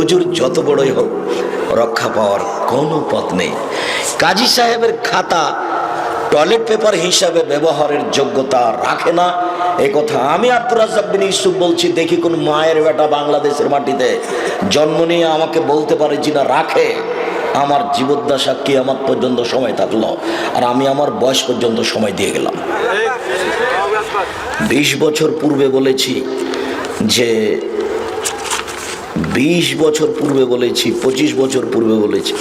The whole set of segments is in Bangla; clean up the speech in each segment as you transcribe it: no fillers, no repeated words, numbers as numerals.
হুজুর যত বড়ই হোক রক্ষা পাওয়ার কোনো পথ নেই। কাজী সাহেবের খাতা টয়লেট পেপার হিসাবে ব্যবহারের যোগ্যতা রাখে না, এই কথা আমি আব্দুর রাজ্জাক বিন ইউসুফ বলছি। দেখি কোন মায়ের বেটা বাংলাদেশের মাটিতে জন্ম নিয়ে আমাকে বলতে পারে যিনা রাখে। আমার জীবদ্দশা কিয়ামত পর্যন্ত সময় থাকলো, আর আমি আমার বয়স পর্যন্ত সময় দিয়ে গেলাম। 20 বছর পূর্বে বলেছি যে 20 বছর পূর্বে বলেছি, 25 বছর পূর্বে বলেছি,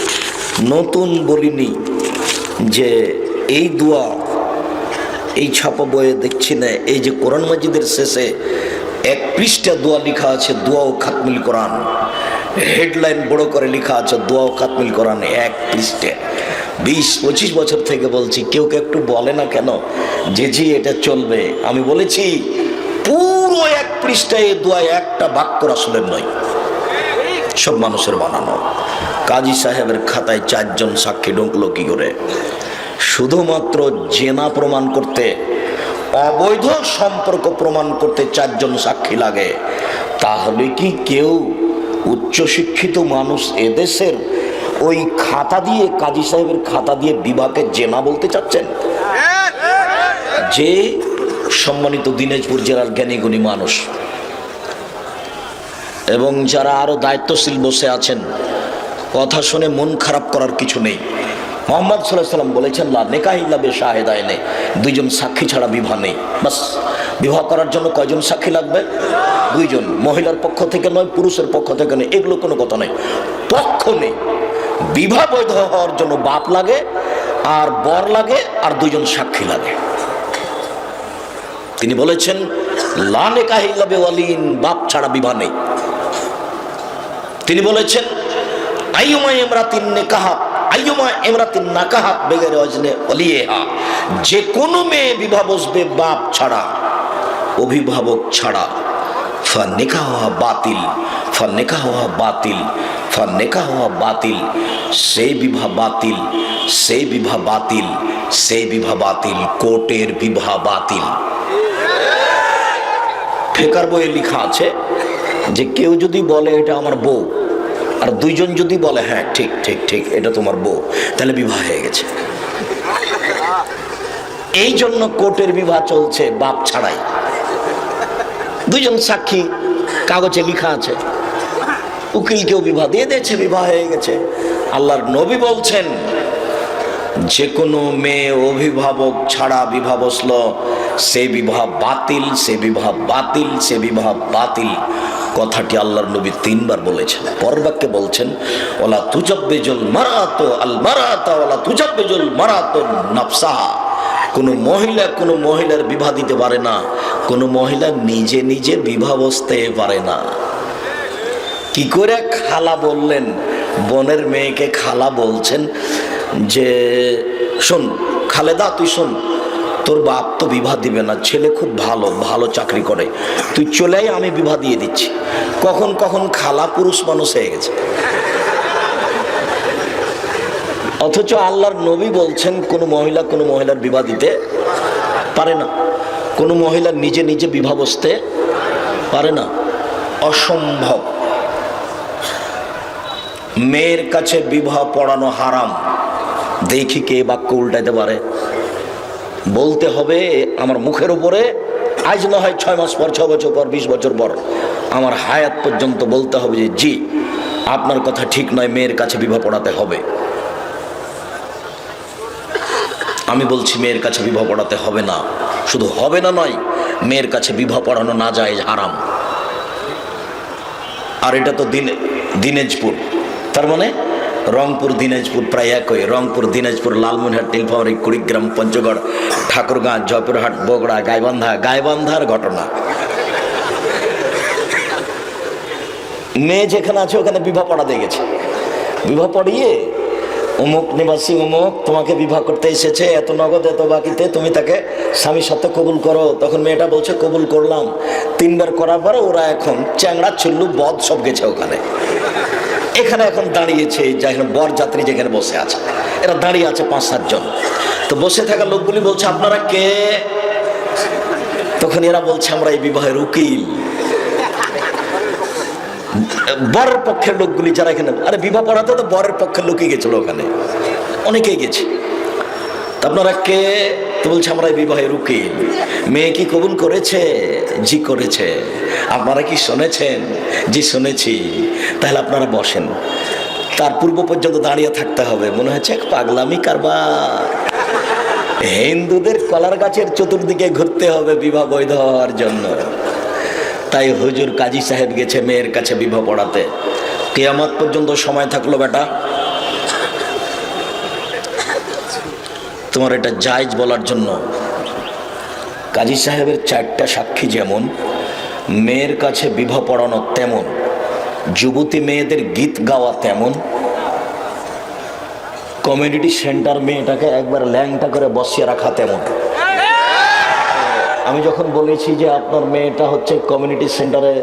নতুন বলিনি যে এই দোয়া এই ছাপা বইয়ে দেখছি না, এই যে কোরআন মাজিদের শেষে 1 পৃষ্ঠা দোয়া লেখা আছে, দোয়া ও খাতমুল কোরআন, হেডলাইন বড় করে লেখা আছে দোয়া ও খাতমুল কোরআন 1 পৃষ্ঠা। 20-25 বছর থেকে বলছি, কেউ একটু বলে না কেন যে জি এটা চলবে। আমি বলেছি পুরো 1 পৃষ্ঠায় এই দোয়া একটা বাক্য রাসূলের নয়, সব মানুষের বানানো। কাজী সাহেবের খাতায় 4 জন সাক্ষী ঢুকলো কি করে? শুধুমাত্র জেনা প্রমাণ করতে, অবৈধ সম্পর্ক প্রমাণ করতে 4 জন সাক্ষী লাগে। তাহলে কি কেউ উচ্চশিক্ষিত মানুষ এদেশের ওই খাতা দিয়ে, কাজী সাহেবের খাতা দিয়ে বিবাহকে জেনা বলতে চাচ্ছেন? যে সম্মানিত দিনাজপুর জেলার জ্ঞানীগুণী মানুষ এবং যারা আরো দায়িত্বশীল বসে আছেন, কথা শুনে মন খারাপ করার কিছু নেই। মুহাম্মদ সাল্লাল্লাহু আলাইহি ওয়াসাল্লাম বলেছেন লা নিকাহ ইল্লা বিশাহিদাইনি, 2 জন সাক্ষী ছাড়া বিবাহ নেই। বাস, বিবাহ করার জন্য কয়জন সাক্ষী লাগবে? 2 জন। মহিলার পক্ষ থেকে নয়, পুরুষের পক্ষ থেকে নয়, এগুলো কোনো কথা নেই, পক্ষ নেই। বিবাহ বৈধ হওয়ার জন্য বাপ লাগে আর বর লাগে আর 2 জন সাক্ষী লাগে। তিনি বলেছেন লা নিকাহ ইল্লা বিওয়ালিন, বাপ ছাড়া বিবাহ নেই। তিনি বলেছেন আইয়ুমা ইমরাতিন নিকাহাত, আইয়ুমা ইমরাতিন নাকাহাত বিগাইরি ওয়াজনে ওয়ালিহা, যে কোনো মেয়ে বিবাহ বসবে বাপ ছাড়া, অভিভাবক ছাড়া, ফানিকাহুহা বাতিল, ফানিকাহুহা বাতিল, ফানিকাহুহা বাতিল, সেই বিবাহ বাতিল, সেই বিবাহ বাতিল, সেই বিবাহ বাতিল, কোর্টের বিবাহ বাতিল। ফিকার বইয়ে লেখা আছে যে কেউ যদি বলে এটা আমার বউ, আর 2 জন যদি বলে হ্যাঁ ঠিক ঠিক ঠিক এটা তোমার বউ, তাহলে বিবাহ হয়ে গেছে। এই জন্য কোর্টের বিবাহ চলছে বাপ ছাড়াই। 2 জন সাক্ষী কাগজে লেখা আছে, উকিলকেও বিবাহ দিয়ে দিয়েছে, বিবাহ হয়ে গেছে। আল্লাহর নবী বলছেন যে কোনো মেয়ে অভিভাবক ছাড়া বিবাহ বসলো, সে বিবাহ বাতিল, সে বিবাহ বাতিল, সে বিবাহ বাতিল। কথাটি আল্লাহর নবী 3 বার বলেছেন। পরবাক্যে বলছেন ওয়ালা তুজাব্বিজুল মারাতু আল মারাতা ওয়ালা তুজাব্বিজুল মারাতু নাফসাহা, কোনো মহিলার বিবাহ দিতে পারে না, কোনো মহিলা নিজে নিজে বিবাহ বসতে পারে না। কি করে খালা বললেন? বোনের মেয়েকে খালা বলছেন যে শোন খালেদা, তুই শোন, তোর বাপ তো বিবাহ দিবে না, ছেলে খুব ভালো, ভালো চাকরি করে, তুই চলে আয়, আমি বিবাহ দিয়ে দিচ্ছি। কখন কখন খালা পুরুষ মানুষ হয়ে গেছে। অথচ আল্লাহর নবী বলছেন কোনো মহিলার বিবাহ দিতে পারে না, কোনো মহিলা নিজে নিজে বিবাহ বসতে পারে না, অসম্ভব। মেয়ের কাছে বিবাহ পড়ানো হারাম। দেখি কে বাক্য উল্টাইতে পারে। বলতে হবে আমার মুখের উপরে, আজ না হয় 6 মাস পর, 6 বছর পর, 20 বছর পর, আমার হায়াত পর্যন্ত বলতে হবে যে জি আপনার কথা ঠিক নয়, মেয়ের কাছে বিবাহ পড়াতে হবে। আমি বলছি মেয়ের কাছে বিবাহ পড়াতে হবে না, শুধু হবে না নয়, মেয়ের কাছে বিবাহ পড়ানো না যায়, হারাম। আর এটা তো দিনাজপুর, তার মানে রংপুর দিনাজপুর প্রায় একই। রংপুর দিনাজপুর, লালমনিরহাট, নীলফামারী, কুড়িগ্রাম, পঞ্চগড়, ঠাকুরগাঁ, জয়পুরহাট, বগুড়া, গাইবান্ধার ঘটনা। মেয়ে যেখানে আছে ওখানে বিবাহ পড়াতে গেছে, বিবাহ পড়িয়ে অমুক নিবাসী অমুক তোমাকে বিবাহ করতে এসেছে, এত নগদ এত বাকিতে, তুমি তাকে স্বামী সত্য কবুল করো। তখন মেয়েটা বলছে কবুল করলাম। 3 বার করার পরে ওরা এখন চ্যাংড়া চুল্লু বদ সব গেছে ওখানে। এখানে এখন দাঁড়িয়েছে, যেখানে বর যাত্রী যেখানে বসে আছে, এরা দাঁড়িয়ে আছে 5-7 জন। তো বসে থাকা লোকগুলি বলছে আপনারা কে? তখন এরা বলছে আমরা এই বিবাহের উকিল। বরের পক্ষের লোকগুলি যারা এখানে, আরে বিবাহ পড়াতে তো বরের পক্ষের লোকই গেছিল ওখানে, অনেকেই গেছে। তা আপনারা কে? তো বলছে আমরা বিবাহের উকিল। মেয়ে কি কবুল করেছে? জি করেছে। আপনারা কি শুনেছেন? জি শুনেছি। তাহলে আপনারা বসেন। তার পূর্ব পর্যন্ত দাঁড়িয়ে থাকতে হবে, মনে হচ্ছে এক পাগলামি কারবার। হিন্দুদের কলার গাছের চতুর্দিকে ঘুরতে হবে বিবাহ বৈধ হওয়ার জন্য। তাই হুজুর কাজী সাহেব গেছে মেয়ের কাছে বিবাহ পড়াতে। কিয়ামত পর্যন্ত সময় থাকলো বেটা, তোমার এটা জায়েজ বলার জন্য। কাজী সাহেবের 4টা সাক্ষী যেমন, মেয়ের কাছে বিবাহ পড়ানো তেমন, যুবতী মেয়েদের গীত গাওয়া তেমন, কমিউনিটি সেন্টার মেয়েটাকে একবার ল্যাংটা করে বসিয়ে রাখা তেমন। আমি যখন বলেছি যে আপনার মেয়েটা হচ্ছে কমিউনিটি সেন্টারে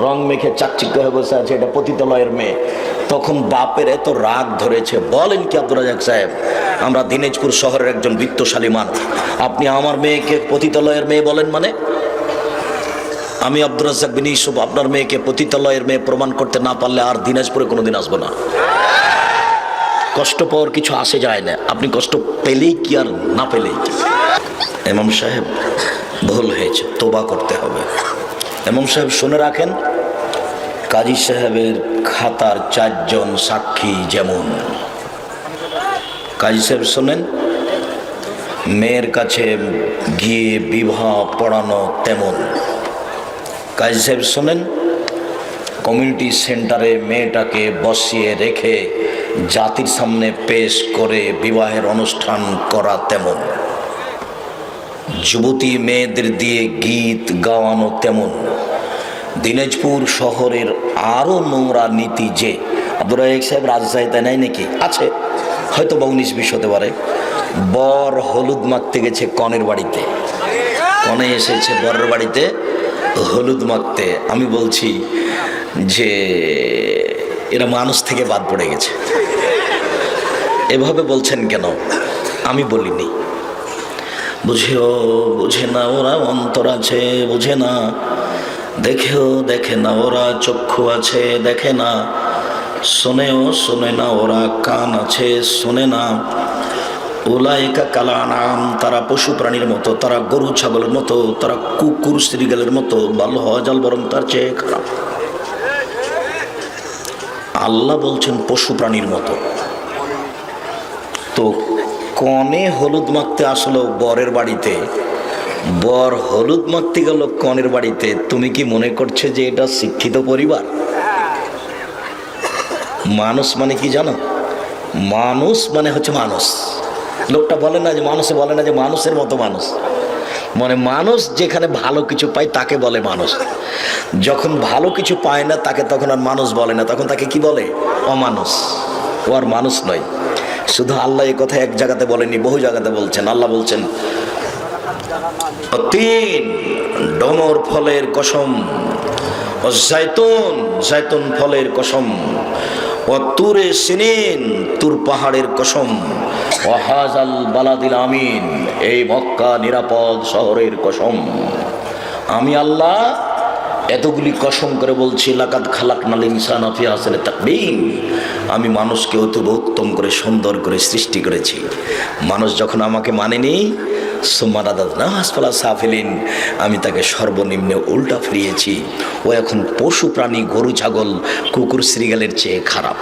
রং মেখে চাকচিক্য হয়ে বসে আছে, এটা পতিতালয়ের মেয়ে, তখন বাপের এত রাগ ধরেছে। বলেন কি আব্দুর রাজাক সাহেব, আমরা দিনাজপুর শহরের একজন বিত্তশালী মানুষ, আপনি আমার মেয়েকে পতিতালয়ের মেয়ে বলেন? মানে আমি আব্দুর রাজ্জাক বিন ইউসুফ আপনার মেয়েকে পতিতালয়ের মেয়ে প্রমাণ করতে না পারলে আর দিনাজপুরে কোনোদিন আসবো না। কষ্ট পাওয়ার কিছু আসে যায় না, আপনি কষ্ট পেলেই কি আর না পেলেই কি। ইমাম সাহেব ভুল হয়েছে, তোবা করতে হবে। ইমাম সাহেব শুনে রাখেন, কাজী সাহেবের খাতার 4 জন সাক্ষী যেমন, কাজী সাহেব শোনেন, মেয়ের কাছে গিয়ে বিবাহ পড়ানো তেমন। কাজী সাহেব শোনেন, কমিউনিটি সেন্টারে মেয়েটাকে বসিয়ে রেখে জাতির সামনে পেশ করে বিবাহের অনুষ্ঠান করা তেমন, যুবতী মেয়েদের দিয়ে গীত গাওয়ানো তেমন। দিনাজপুর শহরের আরো নোংরা নীতি যে আব্দুর রাজ্জাক সাহেব রাজশাহীতে নাই নাকি, আছে হয়তো বা 19-20 হতে পারে। বর হলুদ মাখতে গেছে কনের বাড়িতে, কনে এসেছে বরের বাড়িতে হলুদ মাখতে। আমি বলছি যে এরা মানুষ থেকে বাদ পড়ে গেছে। এভাবে বলছেন কেন? আমি বলিনি। বুঝেও বুঝে না ওরা, অন্তর আছে বুঝে না, দেখেও দেখে না ওরা, চক্ষু আছে দেখে না, শোনেও শোনে না ওরা, কান আছে শোনে না। উলাইকা কাল আনআম, তারা পশু প্রাণীর মতো, তারা গরু ছাগলের মতো, তারা কুকুর শ্রীগালের মতো, বাল হজাল বরং তার চেয়ে খারাপ। আল্লাহ বলছেন পশু প্রাণীর মতো। তো কনে হলুদ মাখতে আসলো বরের বাড়িতে, বর হলুদ মাখতে গেল কনের বাড়িতে, তুমি কি মনে করছো যে এটা শিক্ষিত পরিবার? মানুষ মানে কি জানো? মানুষ মানে হচ্ছে মানুষ। লোকটা বলে না যে মানুষে বলে না যে মানুষের মতো মানুষ, মানে মানুষ যেখানে ভালো কিছু পায় তাকে বলে মানুষ। যখন ভালো কিছু পায় না তাকে তখন আর মানুষ বলে না, তখন তাকে কি বলে? অমানুষ। ও আর মানুষ নয়। শুধু আল্লাহ এই কথা এক জায়গাতে বলেনি, বহু জায়গাতে বলছেন। আল্লাহ বলছেন, তিন ডমর ফলের কসম, ও জাইতুন, জাইতুন ফলের কসম, ও তুরে সিনিন, তুর পাহাড়ের কসম, ও হাজাল বালাদিল আমিন, এই মক্কা নিরাপদ শহরের কসম। আমি আল্লাহ এতগুলি কসম করে বলছি, লাকাদ খালাকনাল ইনসানা ফি আহসানি তাকবীম, আমি মানুষকে অতীব উত্তম করে সুন্দর করে সৃষ্টি করেছি। মানুষ যখন আমাকে মানেনি, সাফিলিন, আমি তাকে সর্বনিম্নে উল্টা ফিরিয়েছি। ও এখন পশু প্রাণী, গরু ছাগল, কুকুর শ্রীগালের চেয়ে খারাপ।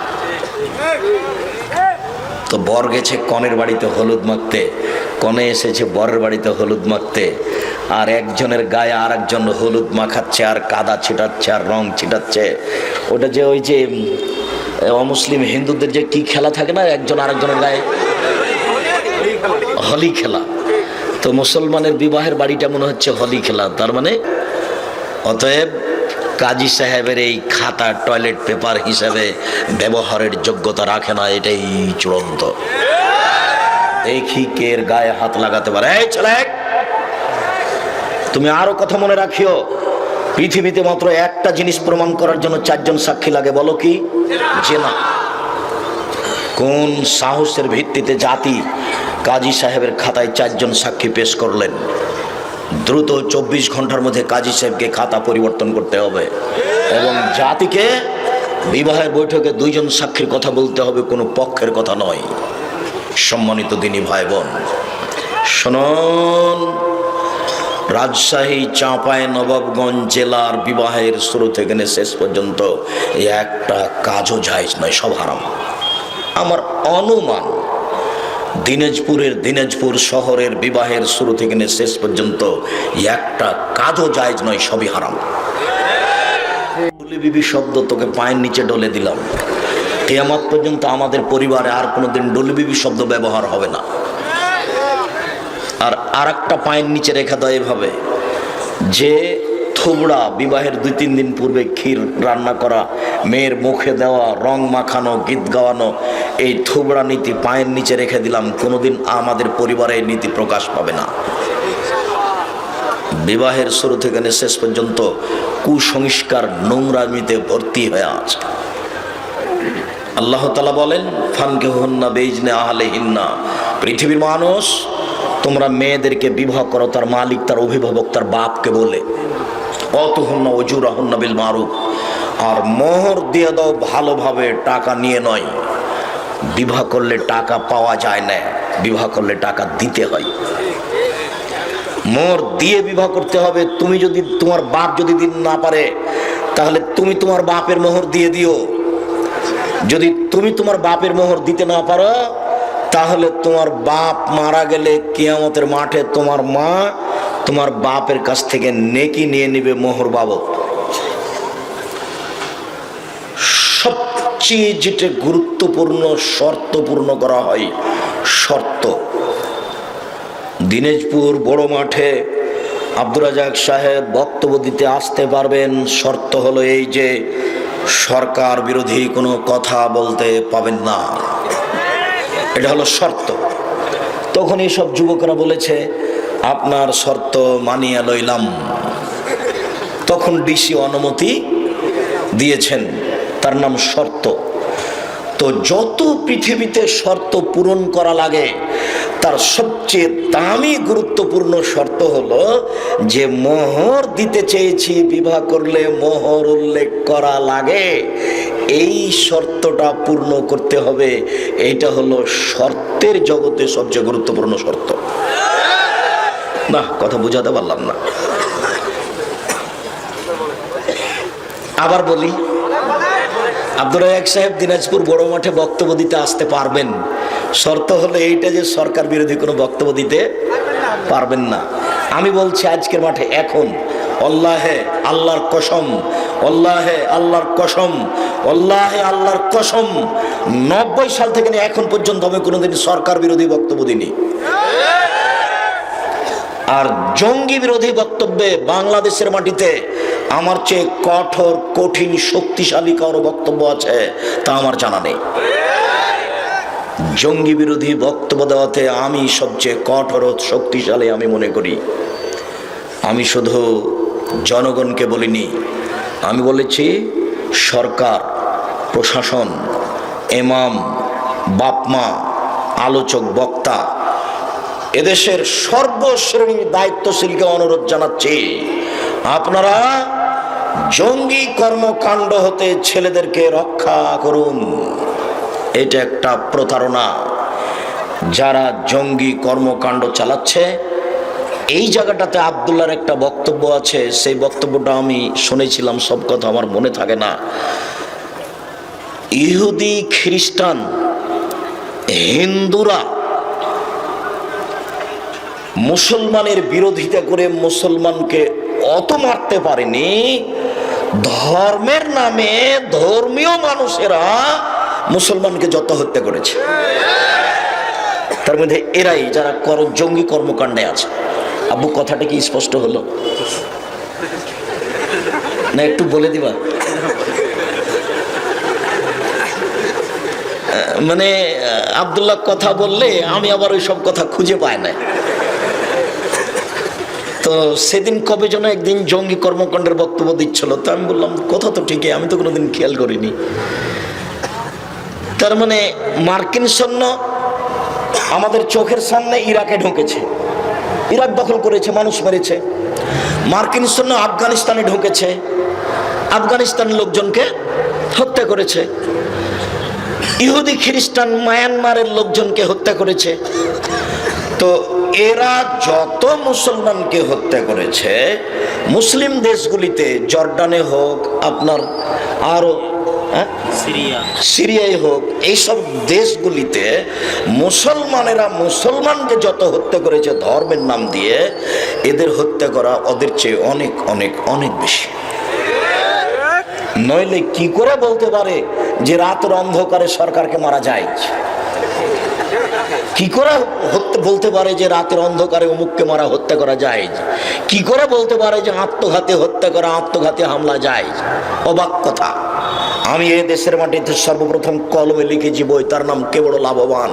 তো বর গেছে কনের বাড়িতে হলুদ মাখতে, কনে এসেছে বরের বাড়িতে হলুদ মাখতে, আর একজনের গায়ে আর একজন হলুদ মাখাচ্ছে, আর কাদা ছিটাচ্ছে, আর রং ছিটাচ্ছে। ওটা যে ওই যে অমুসলিম হিন্দুদের যে কি খেলা থাকে না, একজন আরেকজনের গায়ে হোলি খেলা, তো মুসলমানের বিবাহের বাড়িটা মনে হচ্ছে হোলি খেলা। তার মানে অতএব কাজী সাহেবের এই খাতা টয়লেট পেপার হিসাবে ব্যবহারের যোগ্যতা রাখে না, এটাই চূড়ান্ত। দেখি কে এর গায়ে হাত লাগাতে পারে। এই ছেলে, তুমি আরো কথা মনে রাখিও, পৃথিবীতে মাত্র একটা জিনিস প্রমাণ করার জন্য 4 জন সাক্ষী লাগে। বলো কি? জেনা। কোন সাহসের ভিত্তিতে জাতি কাজী সাহেবের খাতায় 4 জন সাক্ষী পেশ করলেন? দ্রুত 24 ঘন্টার মধ্যে কাজী সাহেবকে খাতা পরিবর্তন করতে হবে এবং জাতিকে বিবাহের বৈঠকে দুইজন সাক্ষীর কথা বলতে হবে, কোনো পক্ষের কথা নয়। সম্মানিত দিনী ভাই বোন শুনুন, রাজশাহী চাঁপাইনবাবগঞ্জ জেলার বিবাহের শুরু থেকে শেষ পর্যন্ত একটা কাজও জায়েজ নয়, সব হারাম। আমার অনুমান দিনাজপুর শহরের বিবাহের শুরু থেকে শেষ পর্যন্ত একটা কাজও জায়েজ নয়, সবই হারাম। বিবি শব্দ তোকে পায়ের নিচে ডলে দিলাম, কিয়ামত পর্যন্ত আমাদের পরিবারে আর কোনোদিন ডলি বিবি শব্দ ব্যবহার হবে না। আর আরেকটা পায়ের নিচে রেখা দেয় এভাবে, যে থুবড়া বিবাহের 2-3 দিন পূর্বে ক্ষীর রান্না করা, মেয়ের মুখে দেওয়া, রং মাখানো, গীত গাওয়ানো, এই থুবড়া নীতি পায়ের নিচে রেখে দিলাম, কোনোদিন আমাদের পরিবারে এই নীতি প্রকাশ পাবে না। বিবাহের শুরু থেকে শেষ পর্যন্ত কুসংস্কার নোংরামিতে ভর্তি হয়ে আছে। আল্লাহ তাআলা বলেন, ফানকিহুন্না বিইজনি আহলিহিন্না, পৃথিবীর মানুষ তোমরা মেয়েদেরকে বিবাহ করো তার মালিক, তার অভিভাবক, তার বাপকে বলে। অতুহুন্না উজুরাহুন্না বিল মারুফ, আর মোহর দিয়ে দাও ভালোভাবে, টাকা নিয়ে নয়। বিবাহ করলে টাকা পাওয়া যায় না, বিবাহ করলে টাকা দিতে হয়। মোহর দিয়ে বিবাহ করতে হবে। তুমি যদি, তোমার বাপ যদি দিতে না পারে, তাহলে তুমি তোমার বাপের মোহর দিয়ে দিও। যদি তুমি তোমার বাপের মোহর দিতে না পারো, তাহলে তোমার বাপ মারা গেলে কিয়ামতের মাঠে তোমার মা তোমার বাপের কাছ থেকে নেকি নিয়ে নিবে মোহর বাবদ। সবচেয়ে যেটা গুরুত্বপূর্ণ শর্ত পূর্ণ করা হয়, শর্ত। দিনাজপুর বড় মাঠে আব্দুর রাজাক সাহেব বক্তব্য দিতে আসতে পারবেন, শর্ত হলো এই যে সরকার বিরোধী কোনো কথা বলতে পাবেন না, এটা হলো শর্ত। তখন এইসব যুবকরা বলেছে, আপনার শর্ত মানিয়ে লইলাম। তখন ডিসি অনুমতি দিয়েছেন, তার নাম শর্ত। তো যত পৃথিবীতে শর্ত পূরণ করা লাগে, তার সবচেয়ে দামি গুরুত্বপূর্ণ শর্ত হলো যে মোহর দিতে চেয়েছি, বিবাহ করলে মোহর উল্লেখ করা লাগে, এই শর্তটা পূর্ণ করতে হবে। এইটা হলো শর্তের জগতে সবচেয়ে গুরুত্বপূর্ণ শর্ত। না, কথা বুঝাতে পারলাম না। আবার বলি, আব্দুর রাজাক সাহেব দিনাজপুর বড় মাঠে বক্তব্য দিতে আসতে পারবেন, শর্ত হলো এইটা যে সরকার বিরোধী কোনো বক্তব্য দিতে পারবেন না। আমি বলছি আজকের মাঠে এখন, আল্লাহে আল্লাহর কসম, আল্লাহে আল্লাহর কসম, আল্লাহে আল্লাহর কসম, 90 সাল থেকে এখন পর্যন্ত আমি কোনোদিন সরকার বিরোধী বক্তব্য দিইনি। আর জঙ্গি বিরোধী বক্তব্যে বাংলাদেশের মাটিতে আমার চেয়ে কঠোর, কঠিন, শক্তিশালী কারো বক্তব্য আছে তা আমার জানা নেই। জঙ্গি বিরোধী বক্তব্য দেওয়াতে আমি সবচেয়ে কঠোর ও শক্তিশালী আমি মনে করি। আমি শুধু জনগণকে বলিনি, আমি বলেছি সরকার, প্রশাসন, ইমাম, বাপমা, আলোচক, বক্তা, এদেশের সর্বশ্রেণীর দায়িত্বশীলকে অনুরোধ জানাচ্ছি, আপনারা জঙ্গি কর্মকাণ্ড হতে ছেলেদেরকে রক্ষা করুন। এটা একটা প্রতারণা। যারা জঙ্গি কর্মকাণ্ড চালাচ্ছে, এই জায়গাটাতে আব্দুল্লাহর একটা বক্তব্য আছে, সেই বক্তব্যটা আমি শুনেছিলাম, সব কথা আমার মনে থাকে না। ইহুদি, খ্রিস্টান, হিন্দুরা মুসলমানের বিরোধিতা করে মুসলমানকে অত মারতে পারেনি, ধর্মের নামে ধর্মীয় মানুষেরা মুসলমানকে যত হত্যা করেছে। তার মধ্যে এরাই যারা জঙ্গি কর্মকাণ্ডে আছে। আব্বু, কথাটা কি স্পষ্ট হলো না? একটু বলে দিবা। মানে আব্দুল্লাহ কথা বললে আমি আবার ওই সব কথা খুঁজে পাই না। তো সেদিন কবে যেন একদিন জঙ্গি কর্মকাণ্ডের বক্তব্য দিচ্ছিল, তো আমি বললাম কথা তো ঠিকই, আমি তো কোনোদিন খেয়াল করিনি। তার মানে মার্কিন সৈন্য আমাদের চোখের সামনে ইরাকে ঢুকেছে, ইরাক দখল করেছে, মানুষ মেরেছে। মার্কিন সৈন্য আফগানিস্তানে ঢুকেছে, আফগানিস্তানের লোকজনকে হত্যা করেছে। ইহুদি খ্রিস্টান মায়ানমারের লোকজনকে হত্যা করেছে। তো এরা যত মুসলমানকে হত্যা করেছে মুসলিম দেশগুলিতে, জর্ডানে হোক, আপনার আরো সিরিয়ায় হোক, এইসব দেশগুলিতে মুসলমানেরা মুসলমানকে যত হত্যা করেছে ধর্মের নাম দিয়ে, এদের হত্যা করা ওদের চেয়ে অনেক অনেক অনেক বেশি। নইলে কি করে বলতে পারে যে রাতের অন্ধকারে সরকারকে মারা যায়? কি করে বলতে পারে যে রাতের অন্ধকারে অমুককে মারা, হত্যা করা যায়? কি করে বলতে পারে যে আত্মঘাতী হত্যা করা, আত্মঘাতী হামলা যায়? অবাক কথা। আমি এই দেশের মাটিতে সর্বপ্রথম কলমে লিখেছি বই, তার নাম কে বড় লাভবান।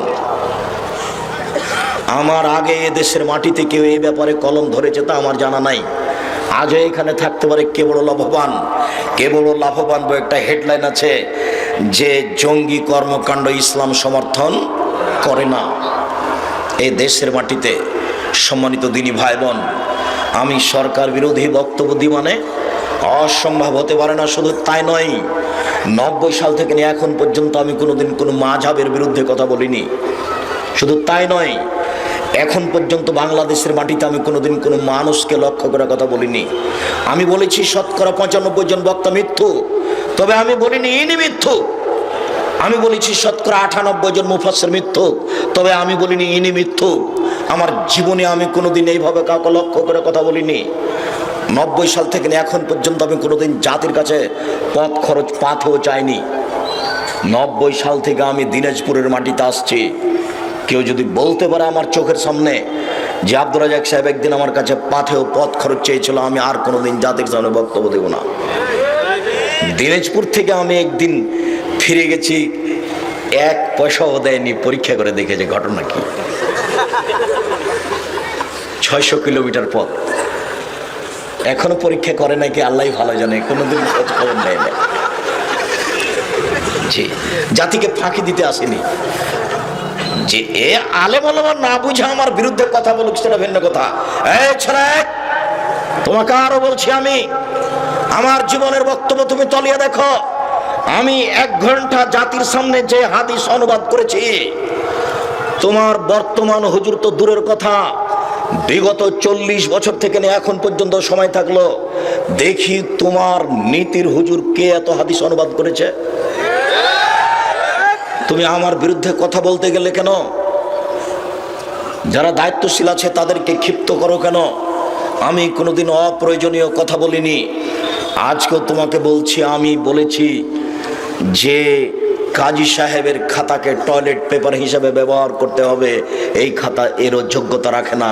আমার আগে এ দেশের মাটিতে কেউ এই ব্যাপারে কলম ধরেছে তা আমার জানা নাই। আজও এখানে থাকতে পারে কে বড় লাভবান। কে বড় লাভবান বই একটা হেডলাইন আছে যে জঙ্গি কর্মকাণ্ড ইসলাম সমর্থন করে না। এই দেশের মাটিতে সম্মানিত দিনী ভাই বোন, আমি সরকার বিরোধী বক্তব্য দিই মানে অসম্ভব হতে পারে না। শুধু তাই নয়, 90 সাল থেকে নিয়ে এখন পর্যন্ত আমি কোনোদিন কোনো মাযহাবের বিরুদ্ধে কথা বলিনি। শুধু তাই নয়, এখন পর্যন্ত বাংলাদেশের মাটিতে আমি কোনোদিন কোনো মানুষকে লক্ষ্য করে কথা বলিনি। আমি বলেছি শতকরা 95 জন বক্তা মিথ্যু, তবে আমি বলিনি ইনি মিথ্যু। আমি বলেছি শতকরা 98 জন মুফাসসির মিথ্যু, তবে আমি বলিনি ইনি মিথ্যু। আমার জীবনে আমি কোনোদিন এইভাবে কাউকে লক্ষ্য করে কথা বলিনি। 90 সাল থেকে এখন পর্যন্ত আমি কোনোদিন জাতির কাছে পথ খরচ পাথেও চাইনি। 90 সাল থেকে আমি দিনাজপুরের মাটিতে আসছি। কেউ যদি বলতে পারে আমার চোখের সামনে যে আব্দুর রাজ্জাক সাহেব একদিন আমার কাছে পাথেও পথ খরচ চেয়েছিল, আমি আর কোনোদিন জাতির সামনে বক্তব্য দেব না। দিনাজপুর থেকে আমি একদিন ফিরে গেছি, 1 পয়সাও দেয়নি, পরীক্ষা করে দেখেছে ঘটনা কি। 600 কিলোমিটার পথ, এখনো পরীক্ষা করে নাকি আল্লাহ ভালো জানে, কোনোদিন খোঁজ খবর নেয় না। জি, জাতিকে ফাঁকি দিতে আসেনি। যে এ আলেম ওলামা না বুঝে আমার বিরুদ্ধে কথা বলুক সেটা ভিন্ন কথা। এই ছেলে, তোমাকে আরো বলছি, আমি আমার জীবনের বক্তব্য তুমি তলিয়ে দেখো। আমি 1 ঘন্টা জাতির সামনে যে হাদিস অনুবাদ করেছি, তোমার বর্তমান হুজুর তো দূরের কথা, বিগত 40 বছর থেকে নিয়ে এখন পর্যন্ত সময় থাকলো দেখি তোমার নীতির হুজুর কে এত হাদিস অনুবাদ করেছে। তুমি আমার বিরুদ্ধে কথা বলতে গেলে কেন? যারা দায়িত্বশীল আছে তাদেরকে ক্ষিপ্ত করো কেন? আমি কোনোদিন অপ্রয়োজনীয় কথা বলিনি। আজকেও তোমাকে বলছি, আমি বলেছি যে কাজী সাহেবের খাতাকে টয়লেট পেপার হিসাবে ব্যবহার করতে হবে, এই খাতা এরও যোগ্যতা রাখে না।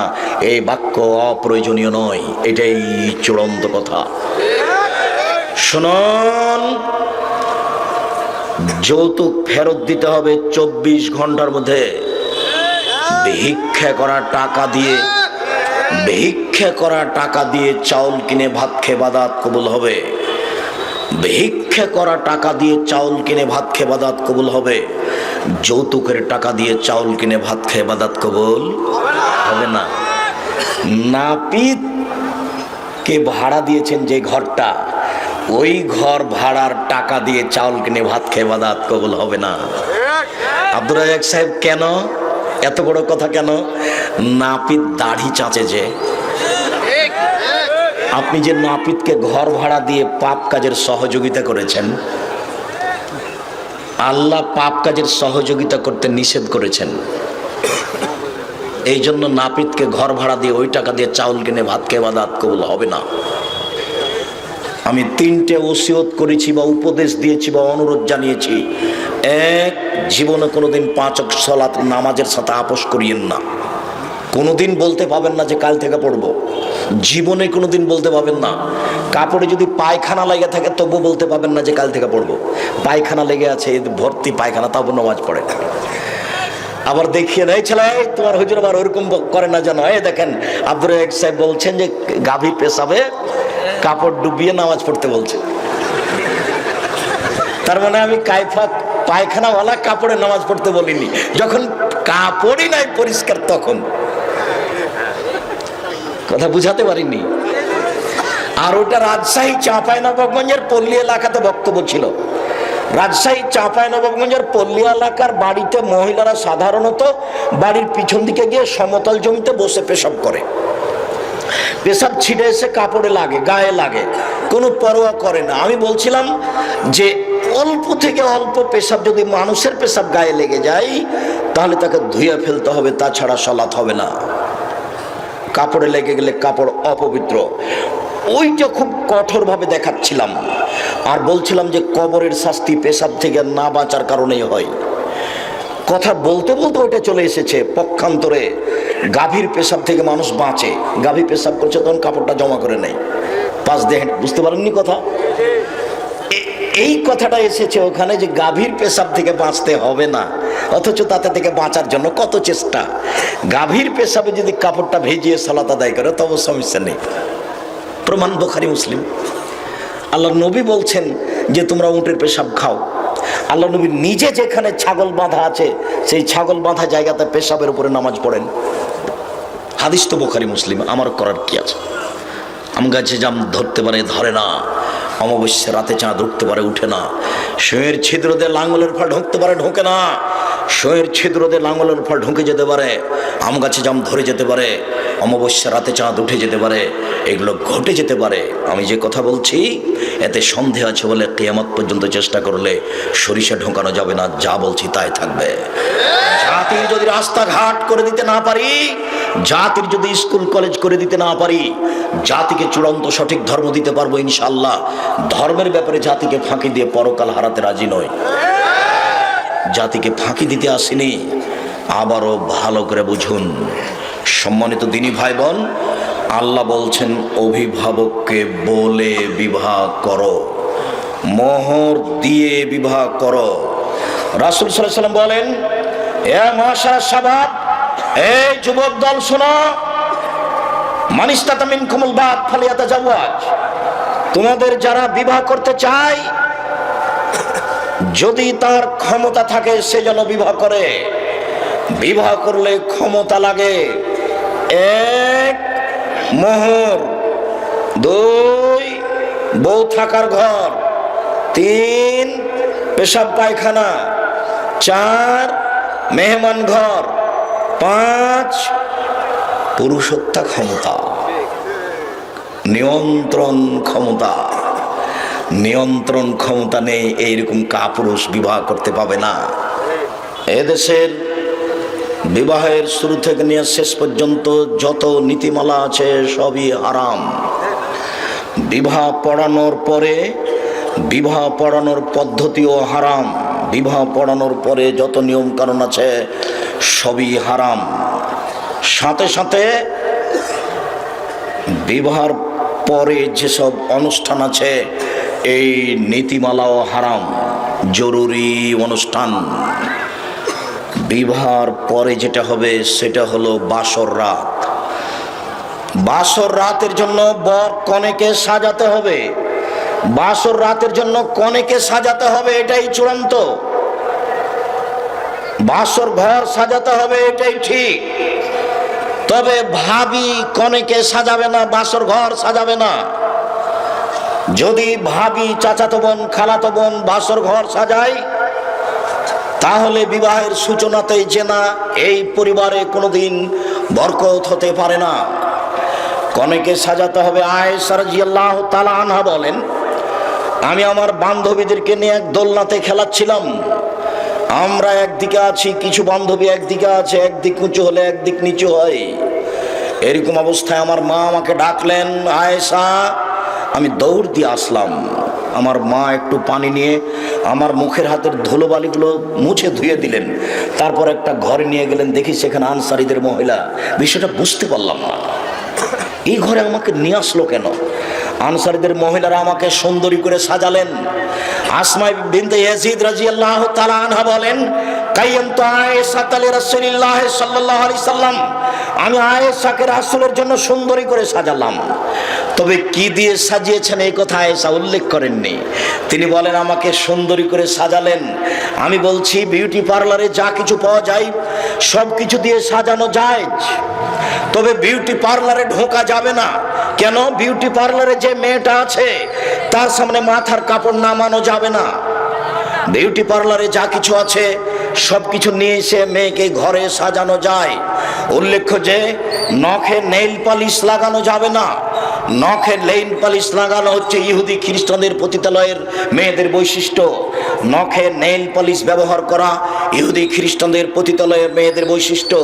এই বাক্য অপ্রয়োজনীয় নয়, এটাই চূড়ান্ত কথা। শুনুন, যৌতুক ফেরত দিতে হবে 24 ঘন্টার মধ্যে। ভিক্ষা করা টাকা দিয়ে চাউল কিনে ভাত খেয়ে বাদাত কবুল হবে। ভিক্ষা করা টাকা দিয়ে চাউল কিনে ভাত খেয়ে বাদাত কবুল হবে। যৌতুকের টাকা দিয়ে চাউল কিনে ভাত খেয়ে বাদাত কবুল হবে না। নাপিত কে ভাড়া দিয়েছেন যে ঘরটা, ওই ঘর ভাড়ার টাকা দিয়ে চাউল কিনে ভাত খেয়ে বাদাত কবুল হবে না। আব্দুর রাজ্জাক সাহেব কেন এত বড় কথা কেন? নাপিত দাড়ি চাচে যে, আপনি যে নাপিতকে ঘর ভাড়া দিয়ে পাপ কাজের সহযোগিতা করেছেন, আল্লাহ পাপ কাজের সহযোগিতা করতে নিষেধ করেছেন। এই জন্য নাপিতকে ঘর ভাড়া দিয়ে ওই টাকা দিয়ে চাউল কিনে ভাত খেয়ে বাদাত কবুল হবে না। আমি 3টে ওসিয়ত করেছি বা উপদেশ দিয়েছি বা অনুরোধ জানিয়েছি। 1, জীবনে কোনোদিন 5 ওয়াক্ত সালাত নামাজের সাথে আপোষ করিয়েন না। কোনোদিন বলতে পাবেন না যে কাল থেকে পড়বো, জীবনে কোনোদিন বলতে পাবেন না। কাপড়ে যদি পায়খানা লেগে থাকে তবু বলতে পাবেন না যে কাল থেকে পড়বো। পায়খানা লেগে আছে, ভর্তি পায়খানা, তারপর নামাজ পড়ে। আবার দেখিয়ে দেয় ছেলে, তোমার হুজুর আবার ওরকম করে না জানো। এই দেখেন আব্দুর রাজ্জাক সাহেব বলছেন যে গাভী পেশাবে কাপড় ডুবিয়ে নামাজ পড়তে বলছে। তার মানে আমি পায়খানাওয়ালা কাপড়ে নামাজ পড়তে বলিনি। যখন কাপড়ই নাই পরিষ্কার তখন কথা বুঝাতে পারিনি। আর ওটা রাজশাহী চাঁপাইনবাবগঞ্জের পল্লী এলাকাতে বক্তব্য ছিল রাজশাহী চাঁপাইনবাবগঞ্জের পল্লী এলাকার বাড়িতে মহিলারা সাধারণত বাড়ির পিছন দিকে গিয়ে সমতল জমিতে বসে পেশাব করে। পেশাব ছিটে এসে কাপড়ে লাগে, গায়ে লাগে, কোনো পরোয়া করে না। আমি বলছিলাম যে অল্প থেকে অল্প পেশাব যদি মানুষের পেশাব গায়ে লেগে যায় তাহলে তাকে ধুয়ে ফেলতে হবে, তাছাড়া সালাত হবে না। কাপড়ে লেগে গেলে কাপড় অপবিত্র। ওইটা খুব কঠোরভাবে দেখাচ্ছিলাম আর বলছিলাম যে কবরের শাস্তি পেশাব থেকে না বাঁচার কারণেই হয়। কথা বলতে বলতে ওইটা চলে এসেছে পক্ষান্তরে গাভীর পেশাব থেকে মানুষ বাঁচে। গাভী পেশাব করছে তখন কাপড়টা জমা করে নেয়, পাঁচ দিয়ে বুঝতে পারেননি কথা? এই কথাটা এসেছে ওখানে যে গাভীর পেশাব থেকে বাঁচতে হবে না, অথচ তাতে থেকে বাঁচার জন্য কত চেষ্টা। গাভীর পেশাবে যদি কাপড়টা ভেজিয়ে সালাত আদায় করে তবে সমস্যা নেই। প্রমাণ বুখারী মুসলিম। আল্লাহ নবী বলছেন যে তোমরা উটের পেশাব খাও। আল্লাহ নবী নিজে যেখানে ছাগল বাঁধা আছে সেই ছাগল বাঁধা জায়গাতে পেশাবের উপরে নামাজ পড়েন। হাদিস তো বুখারী মুসলিম, আমার করার কি আছে? আম গাছে জাম ধরতে পারে ধরে না, অমাবস্যা রাতে চাঁদ উঠতে পারে উঠে না, শোয়ের ছিদ্র দিয়ে লাঙ্গলের ফল ঢুকতে পারে ঢোকে না, শোয়ের ছিদ্র দিয়ে লাঙ্গলের ফল ঢুকে যেতে পারে, আম গাছে জাম ধরে যেতে পারে, অমাবস্যা রাতে চাঁদ উঠে যেতে পারে, এগুলো ঘটে যেতে পারে। আমি যে কথা বলছি এতে সন্দেহ আছে বলে কিয়ামত পর্যন্ত চেষ্টা করলে সরিষা ঢোকানো যাবে না, যা বলছি তাই থাকবে। জাতির যদি রাস্তাঘাট করে দিতে না পারি, জাতির যদি স্কুল কলেজ করে দিতে না পারি, জাতিকে চূড়ান্ত সঠিক ধর্ম দিতে পারবো ইনশাআল্লাহ। ধর্মের ব্যাপারে জাতিকে ফাঁকি দিয়ে পরকাল হারাতে রাজি নয়। জাতিকে ফাঁকি দিতে আসেনি, আবারও ভালো করে বুঝুন। সম্মানিত দিনী ভাই বোন, আল্লাহ বলছেন অভিভাবককে বলে বিবাহ করো, মোহর দিয়ে বিবাহ করো। রাসূল সাল্লাল্লাহু আলাইহি ওয়াসাল্লাম বলেন, এ মাশাআর শাবাব, এই যুবক দল শোনো, মান ইসতাতা মিনকুমুল বাত ফালিয়াতাজাওয়াজ, তোমাদের যারা বিবাহ করতে চায় যদি তার ক্ষমতা থাকে সে যেন বিবাহ করে। বিবাহ করলে ক্ষমতা লাগে, এক মোহর, দুই বউ থাকার ঘর, তিন পেশাব পায়খানা, চার মেহমান ঘর, পাঁচ পুরুষত্ব ক্ষমতা, নিয়ন্ত্রণ ক্ষমতা। নিয়ন্ত্রণ ক্ষমতা নেই এইরকম কাপুরুষ বিবাহ করতে পাবে না। এদেশের বিবাহের শুরু থেকে নিয়ে শেষ পর্যন্ত যত নীতিমালা আছে সবই হারাম। বিবাহ পড়ানোর পরে বিবাহ পড়ানোর পদ্ধতিও হারাম। বিবাহ পড়ানোর পরে যত নিয়ম কানুন আছে সবই হারাম। সাথে সাথে বিবাহের পরে যেসব অনুষ্ঠান আছে এই নীতিমালাও হারাম। জরুরি অনুষ্ঠান বিবাহের পরে যেটা হবে সেটা হলো বাসর রাত। বাসর রাতের জন্য বর কনেকে সাজাতে হবে, বাসর রাতের জন্য কনেকে সাজাতে হবে, এটাই চূড়ান্ত। বাসর ঘর সাজাতে হবে, এটাই ঠিক। তবে ভাবি কনেকে সাজাবে না, বাসর ঘর সাজাবে না। যদি ভাবি চাচাতো বোন খালাতো বোন বাসর ঘর সাজায় তাহলে বিবাহের সূচনাতেই জেনা, এই পরিবারে কোনোদিন বরকত হতে পারে না। কনেকে সাজাতে হবে। আয়েশা রাদিয়াল্লাহু তাআলা আনহা বলেন, আমি আমার বান্ধবীদেরকে নিয়ে এক দোলনাতে খেলাচ্ছিলাম। আমরা একদিকে আছি, কিছু বান্ধবী একদিকে আছে, একদিক উঁচু হলে একদিক নিচু হয়। এরকম অবস্থায় আমার মা আমাকে ডাকলেন, আয়েশা। আমি দৌড় দিয়ে আসলাম। আমার মা একটু পানি নিয়ে আমার মুখের হাতের ধুলোবালিগুলো মুছে ধুয়ে দিলেন। তারপর একটা ঘরে নিয়ে গেলেন, দেখি সেখানে আনসারীদের মহিলা। বিষয়টা বুঝতে পারলাম না, এই ঘরে আমাকে নিয়ে আসলো কেন? আনসারীদের মহিলারা আমাকে সুন্দরী করে সাজালেন। আসমা বিনতে ইয়াজিদ রাদিয়াল্লাহু তাআলা আনহা বলেন, কাইয়ামতু আয়েশা লি রাসূলিল্লাহ সাল্লাল্লাহু আলাইহি সাল্লাম, আমি আয়েশাকে রাসূলের জন্য সুন্দরী করে সাজালাম। তবে কি দিয়ে সাজিয়েছেন এই কথা আয়েশা উল্লেখ করেননি। তিনি বলেন, আমাকে সুন্দরী করে সাজালেন। আমি বলছি বিউটি পার্লারে যা কিছু পাওয়া যায় সব কিছু দিয়ে সাজানো যায়, তবে বিউটি পার্লারে ঢোকা যাবে না। কেন? বিউটি পার্লারে যে মেয়েটা আছে তার সামনে মাথার কাপড় নামানো যাবে না। বিউটি পার্লারে যা কিছু আছে সবকিছু নিয়ে এসে মেয়েকে ঘরে সাজানো যায়। উল্লেখ্য যে নখে নেইল পালিশ লাগানো যাবে না। নখে নেইল পালিশ লাগানো হচ্ছে ইহুদি খ্রিস্টানদের পতিতালয়ের মেয়েদের বৈশিষ্ট্য। নখে নেইল পালিশ ব্যবহার করা ইহুদি খ্রিস্টানদের পতিতালয়ের মেয়েদের বৈশিষ্ট্য।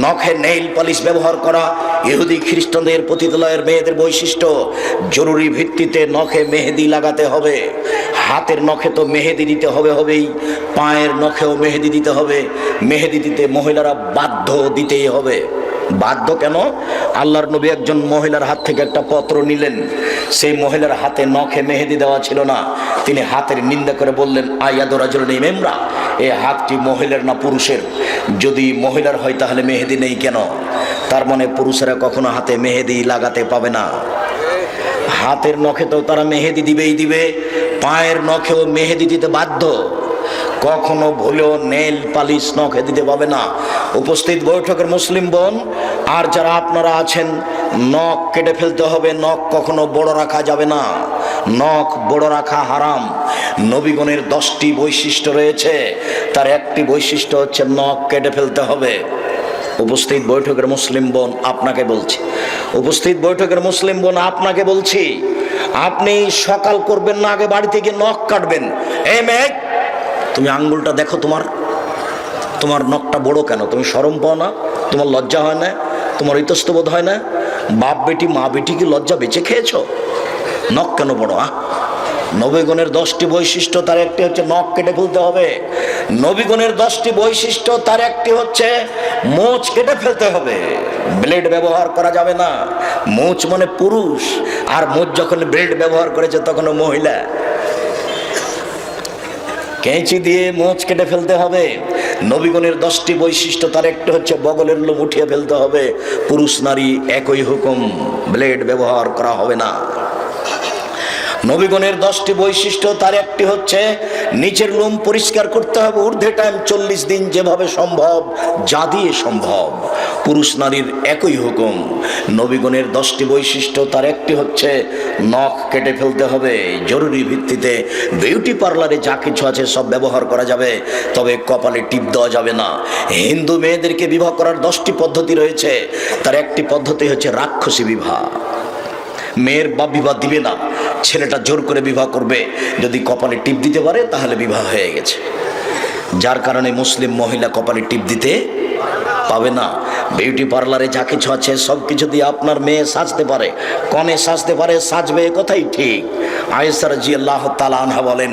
নখে নেইল পালিশ ব্যবহার করা ইহুদি খ্রিস্টানদের পতিতালয়ের মেয়েদের বৈশিষ্ট্য। জরুরি ভিত্তিতে নখে মেহেদি লাগাতে হবে। হাতের নখে তো মেহেদি দিতে হবেই, পায়ের নখেও মেহেদি দিতে হবে। মেহেদি দিতে মহিলারা বাধ্য, দিতেই হবে। বাধ্য কেন? আল্লাহর নবী একজন মহিলার হাত থেকে একটা পত্র নিলেন, সেই মহিলার হাতে নখে মেহেদি দেওয়া ছিল না। তিনি হাতের নিন্দা করে বললেন, আয়াদু রাজুলিন ইমরা, এই হাতটি মহিলার না পুরুষের? যদি মহিলার হয় তাহলে মেহেদি নেই কেন? তার মানে পুরুষেরা কখনো হাতে মেহেদি লাগাতে পাবে না। হাতের নখে তো তারা মেহেদি দিবেই দিবে, পায়ের নখেও মেহেদি দিতে বাধ্য। কখনো ভুলেও নেল পালিশ নখে দিতে পাবে না। উপস্থিত বৈঠকের মুসলিম বোন আর যারা আপনারা আছেন, নখ কেটে ফেলতে হবে। নখ কখনো বড় রাখা যাবে না। নখ বড় রাখা হারাম। নবীগণের 10টি বৈশিষ্ট্য রয়েছে, তার একটি বৈশিষ্ট্য হচ্ছে নখ কেটে ফেলতে হবে। উপস্থিত বৈঠকের মুসলিম বোন আপনাকে বলছি, উপস্থিত বৈঠকের মুসলিম বোন আপনাকে বলছি, আপনি সকাল করবেন না, আগে বাড়িতে গিয়ে নখ কাটবেন। এই মেয়ে, তুমি আঙ্গুলটা দেখো, তোমার নখটা বড় কেন? তুমি শরম পাও না? তোমার লজ্জা হয় না? তোমার ইতস্তবোধ হয় না? বাপ বেটি মা বেটি কি লজ্জা বেঁচে খেয়েছো? নখ কেন বড়? নবীগণের 10টি বৈশিষ্ট্য, তার একটি হচ্ছে নখ কেটে ফেলতে হবে। নবীগণের 10টি বৈশিষ্ট্য, তার একটি হচ্ছে মোচ কেটে ফেলতে হবে। ব্লেড ব্যবহার করা যাবে না। মোচ মানে পুরুষ, আর মোচ যখন ব্লেড ব্যবহার করেছে তখন মহিলা। কেঁচি দিয়ে মোচ কেটে ফেলতে হবে। নবীগণের 10টি বৈশিষ্ট্য, তার একটি হচ্ছে বগলের লোম উঠিয়ে ফেলতে হবে। পুরুষ নারী একই হুকুম, ব্লেড ব্যবহার করা হবে না। নবীগণের 10টি বৈশিষ্ট্য, তার একটি হচ্ছে নিচের লোম পরিষ্কার করতে হবে ঊর্ধ্বে টাইম 40 দিন, যেভাবে সম্ভব, যা দিয়ে সম্ভব। পুরুষ নারীর একই হুকুম। নবীগণের 10টি বৈশিষ্ট্য, তার একটি হচ্ছে নখ কেটে ফেলতে হবে। জরুরি ভিত্তিতে বিউটি পার্লারে যা কিছু আছে সব ব্যবহার করা যাবে, তবে কপালে টিপ দেওয়া যাবে না। হিন্দু মেয়েদেরকে বিবাহ করার 10টি পদ্ধতি রয়েছে, তার একটি পদ্ধতি হচ্ছে রাক্ষসী বিবাহ। মেয়ের বাপ বিবাহ দিবে না, ছেলেটা জোর করে বিবাহ করবে। যদি কপালে টিপ দিতে পারে তাহলে বিবাহ হয়ে গেছে। যার কারণে মুসলিম মহিলা কপালে টিপ দিতে পাবে না। বিউটি পার্লারে যা কিছু আছে সব কিছু দিয়ে আপনার মেয়ে সাজতে পারে, কনে সাজতে পারে, সাজবে, কথাই ঠিক। আয়েশা রাদিয়াল্লাহু তাআলা আনহা বলেন,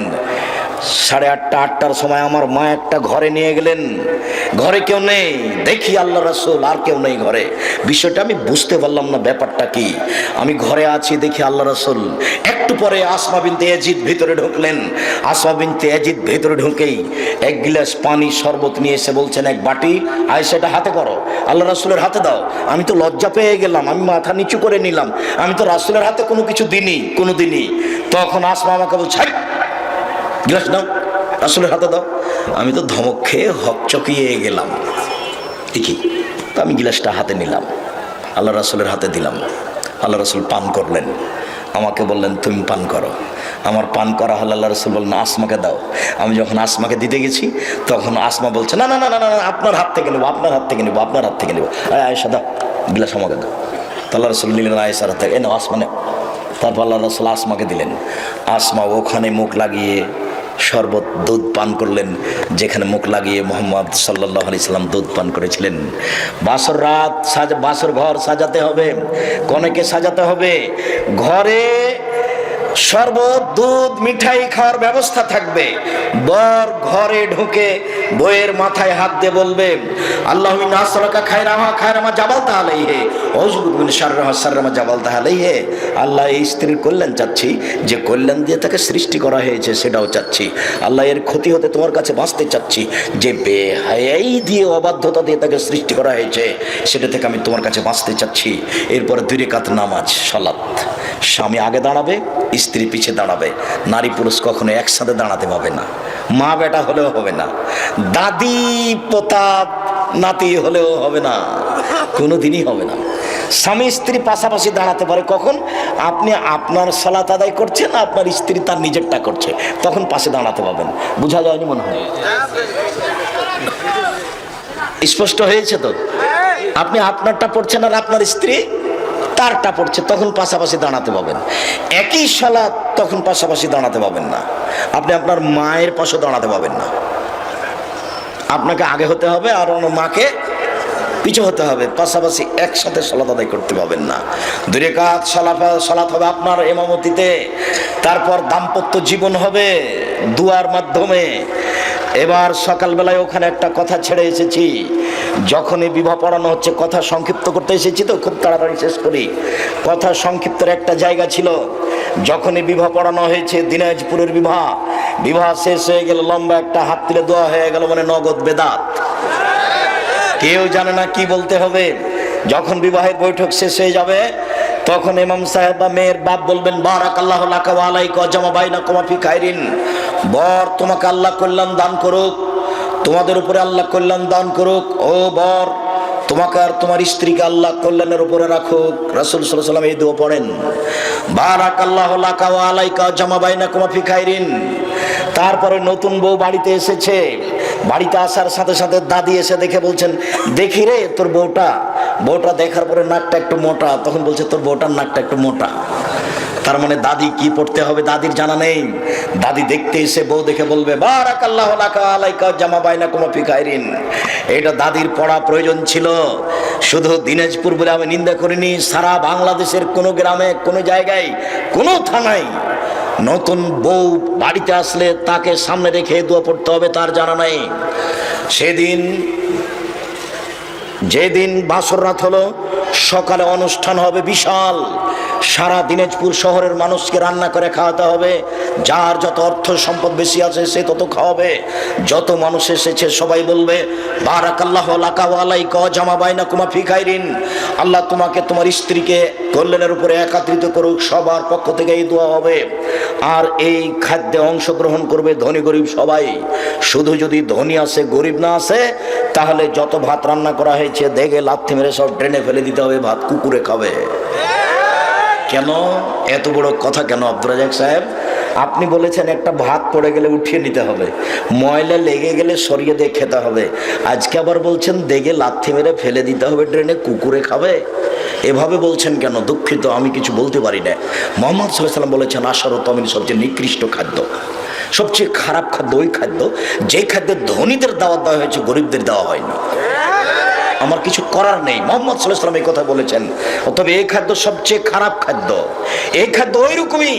8:30 8টার সময় আমার মা একটা ঘরে নিয়ে গেলেন। ঘরে কেউ নেই, দেখি আল্লাহ রাসূল আর কেউ নেই ঘরে। বিষয়টা আমি বুঝতে পারলাম না, ব্যাপারটা কি। আমি ঘরে আছি, দেখি আল্লাহ রাসূল। একটু পরে আসমা বিনতে ইয়াজিদ ভিতরে ঢুকলেন। আসমা বিনতে ইয়াজিদ ভিতরে ঢুকেই এক গ্লাস পানি শরবত নিয়ে এসে বলছেন, এক বাটি, আয়েশাটা হাতে করো, আল্লাহ রাসূলের হাতে দাও। আমি তো লজ্জা পেয়ে গেলাম, আমি মাথা নিচু করে নিলাম, আমি তো রাসূলের হাতে কোনো কিছু দিইনি কোনোদিনই। তখন আসমা আমাকে বলছে, গ্লাস দাও, রাসূলের হাতে দাও। আমি তো ধমক খেয়ে হকচকিয়ে গেলাম। ঠিকই তো আমি গ্লাসটা হাতে নিলাম, আল্লাহ রাসূলের হাতে দিলাম। আল্লাহ রাসূল পান করলেন, আমাকে বললেন তুমি পান করো। আমার পান করা হল, আল্লাহ রাসূল বললেন আসমাকে দাও। আমি যখন আসমাকে দিতে গেছি তখন আসমা বলছে, না না না না না, আপনার হাত থেকে নেবো, আপনার হাত থেকে নেবো, আপনার হাত থেকে নেবো। আয়েশা দাও গ্লাস, আমাকে দাও। আল্লাহ রাসূল নিলেন আয়েশার হাত থেকে, এ নাও আসমা নেও। তারপর আল্লাহ রাসূল আসমাকে দিলেন। আসমা ওখানে মুখ লাগিয়ে শরবত, দুধ পান করলেন, যেখানে মুখ লাগিয়ে মুহাম্মদ সাল্লাল্লাহু আলাইহি সাল্লাম দুধ পান করেছিলেন। বাসর রাত, বাসর ঘর সাজাতে হবে, কনেকে সাজাতে হবে। ঘরে শরবত, দুধ, মিঠাই খাওয়ার ব্যবস্থা থাকবে। বর ঘরে ঢুকে বইয়ের মাথায় হাত দিয়ে বলবে, আল্লাহুম্মা ইন্নী আসআলুকা খায়রামা জাবালতা আলাইহি ওয়া আউযু বিকা মিন শাররিমা জাবালতা আলাইহি। আল্লাহ এই স্ত্রীর কল্যাণ চাচ্ছি, যে কল্যাণ দিয়ে তাকে সৃষ্টি করা হয়েছে সেটাও চাচ্ছি। আল্লাহ এর ক্ষতি হতে তোমার কাছে বাঁচতে চাচ্ছি, যে বেহায়াই দিয়ে, অবাধ্যতা দিয়ে তাকে সৃষ্টি করা হয়েছে সেটা থেকে আমি তোমার কাছে বাঁচতে চাচ্ছি। এরপরে 2 রাকাত নামাজ, সালাত। স্বামী আগে দাঁড়াবে, স্ত্রী পিছে দাঁড়াবে। নারী পুরুষ কখনো একসাথে দাঁড়াতে পাবে না। মা বেটা হলেও হবে না, দাদি পোতা নাতি হলেও হবে না, কোনোদিনই হবে না। স্বামী স্ত্রী পাশাপাশি দাঁড়াতে পারে কখন? আপনি আপনার সালাত আদায় করছেন, আপনার স্ত্রী তার নিজেরটা করছে, তখন পাশে দাঁড়াতে পাবেন। বোঝা যায়নি মনে হয়? স্পষ্ট হয়েছে তো? আপনি আপনারটা পড়ছেন আর আপনার স্ত্রী তারটা পড়ছে, তখন পাশাপাশি দাঁড়াতে পাবেন। একই সালাত, তখন পাশাপাশি দাঁড়াতে পাবেন না। আপনি আপনার মায়ের পাশে দাঁড়াতে পাবেন না, আপনাকে আগে হতে হবে আর ওনার মাকে পিছু হতে হবে, পাশাপাশি একসাথে সালাত আদায় করতে পাবেন না। 2 রাকাত সালাত হবে আপনার ইমামতিতে, তারপর দাম্পত্য জীবন হবে দুয়ার মাধ্যমে। এবার সকালবেলায় ওখানে একটা কথা ছেড়ে এসেছি, যখনই বিবাহ পড়ানো হচ্ছে, কথা সংক্ষিপ্ত করতে এসেছি তো খুব তাড়াতাড়ি শেষ করি। কথা সংক্ষিপ্তের একটা জায়গা ছিল, যখনই বিবাহ পড়ানো হয়েছে, দিনাজপুরের বিবাহ শেষ হয়ে গেল, লম্বা একটা হাত তুলে দোয়া হয়ে গেল, মানে নগদ বেদাত। কেউ জানে না কি বলতে হবে। যখন বিবাহের বৈঠক শেষ হয়ে যাবে, তখন ইমাম সাহেব বা মেয়ের বাপ বলবেন, বারাকাল্লাহু লাকা ওয়া আলাইকা ওয়া জামা বাইনাকুমা ফি খাইরিন। বর, তোমাকে আল্লাহ কল্যাণ দান করুক, তোমাদের উপরে আল্লাহ কল্যাণ দান করুক। ও বর, তোমাকে আর তোমার স্ত্রীকে আল্লাহ কল্যাণের উপরে রাখুক। রাসূল সাল্লাল্লাহু আলাইহি ওয়াসাল্লাম এই দোয়া পড়েন, বারাকাল্লাহু লাকা ওয়া আলাইকা ওয়া জামা বাইনাকুমা ফি খাইরিন। তারপরে নতুন বউ বাড়িতে এসেছে, বাড়িতে আসার সাথে সাথে দাদি এসে দেখে বলছেন, দেখি রে তোর বউটা দেখার পরে নাকটা একটু মোটা, তখন বলছে তোর বউটার নাকটা একটু মোটা। তার মানে দাদি কি পড়তে হবে দাদির জানা নেই। দাদি দেখতে এসে বউ দেখে বলবে, বারাকাল্লাহু লাকা ওয়া আলাইকা জামা বাইনাকুমা ফি খাইরিন। এটা দাদির পড়া প্রয়োজন ছিল। শুধু দিনাজপুর বলে আমি নিন্দা করিনি, সারা বাংলাদেশের কোনো গ্রামে, কোনো জায়গায়, কোনো থানায় নতুন বউ বাড়িতে আসলে তাকে সামনে রেখে দোয়া পড়তে হবে তার জানা নাই। যেদিন বাসর রাত হলো, সকালে অনুষ্ঠান হবে বিশাল, সারা দিনাজপুর শহরের মানুষকে রান্না করে খাওয়াতে হবে। যার যত অর্থ সম্পদ বেশি আছে সে তত খাওয়াবে। যত মানুষ এসেছে সবাই বলবে, বারাকাল্লাহু লাকা ওয়া আলাইকা ওয়া জামা বাইনাকুমা ফি খাইরিন। আল্লাহ তোমাকে তোমার স্ত্রীকে কল্যাণের উপরে একত্রিত করুক। সবার পক্ষ থেকে এই দোয়া হবে। আর এই খাদ্যে অংশগ্রহণ করবে ধনী গরিব সবাই। শুধু যদি ধনী আসে, গরিব না আসে, তাহলে যত ভাত রান্না করা হয়েছে দেখে লাথি মেরে সব ড্রেনে ফেলে দিতে হবে, ভাত কুকুরে খাবে। কেন এত বড় কথা কেন আব্দুর রাজ্জাক সাহেব? আপনি বলেছেন একটা ভাত পড়ে গেলে উঠিয়ে নিতে হবে, ময়লা লেগে গেলে সরিয়ে দিয়ে খেতে হবে। আজকে আবার বলছেন দেখে লাথি মেরে ফেলে দিতে হবে ড্রেনে, কুকুরে খাবে। এভাবে বলছেন কেন? দুঃখিত, আমি কিছু বলতে পারি না। মুহাম্মদ সাল্লাল্লাহু আলাইহি ওয়াসাল্লাম বলেছেন, আশারু তামিন, সবচেয়ে নিকৃষ্ট খাদ্য, সবচেয়ে খারাপ খাদ্য ওই খাদ্য যে খাদ্যে ধনীদের দাওয়াত দেওয়া হয়েছে, গরিবদের দেওয়া হয়নি। আমার কিছু করার নেই, মুহাম্মদ সাল্লাল্লাহু আলাইহি ওয়াসাল্লাম এই কথা বলেছেন। তবে এই খাদ্য সবচেয়ে খারাপ খাদ্য। এই খাদ্য ওই রকমই